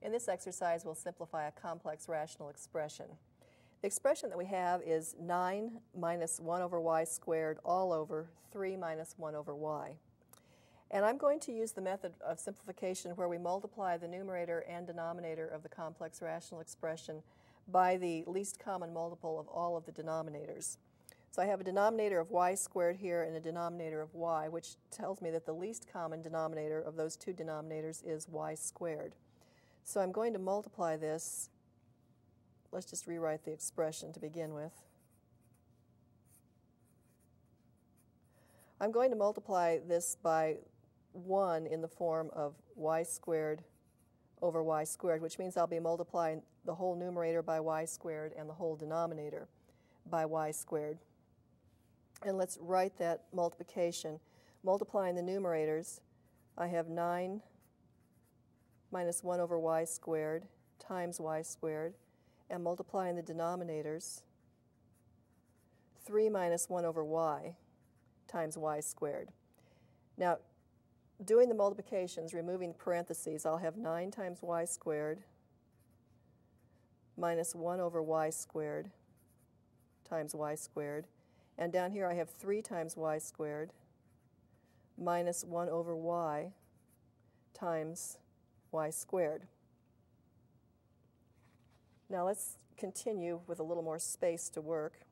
In this exercise, we'll simplify a complex rational expression. The expression that we have is 9 minus 1 over y squared all over 3 minus 1 over y. And I'm going to use the method of simplification where we multiply the numerator and denominator of the complex rational expression by the least common multiple of all of the denominators. So I have a denominator of y squared here and a denominator of y, which tells me that the least common denominator of those two denominators is y squared. So I'm going to multiply this. Let's just rewrite the expression to begin with. I'm going to multiply this by 1 in the form of y squared over y squared, which means I'll be multiplying the whole numerator by y squared and the whole denominator by y squared. And let's write that multiplication. Multiplying the numerators, I have 9 minus 1 over y squared times y squared, and multiplying the denominators, 3 minus 1 over y times y squared. Now, doing the multiplications, removing parentheses, I'll have 9 times y squared minus 1 over y squared times y squared. And down here I have 3 times y squared minus 1 over y times y squared. Now let's continue with a little more space to work.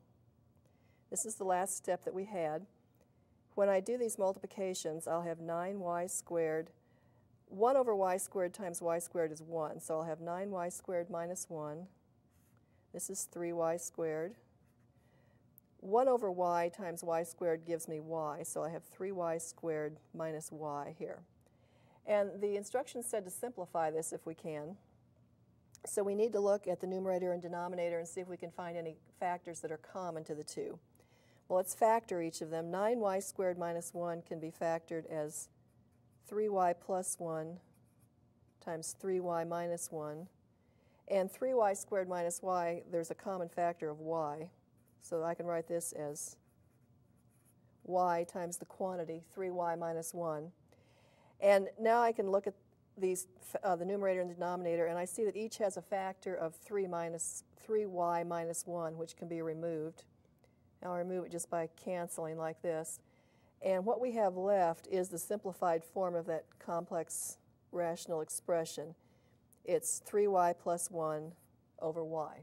This is the last step that we had. When I do these multiplications, I'll have 9y squared. 1 over y squared times y squared is 1, so I'll have 9y squared minus 1. This is 3y squared. 1 over y times y squared gives me y, so I have 3y squared minus y here. And the instructions said to simplify this if we can. So we need to look at the numerator and denominator and see if we can find any factors that are common to the two. Well, let's factor each of them. 9y squared minus 1 can be factored as 3y plus 1 times 3y minus 1. And 3y squared minus y, there's a common factor of y. So I can write this as y times the quantity, 3y minus 1. And now I can look at these, the numerator and the denominator, and I see that each has a factor of 3y minus 1, which can be removed. I'll remove it just by canceling like this. And what we have left is the simplified form of that complex rational expression. It's 3y plus 1 over y.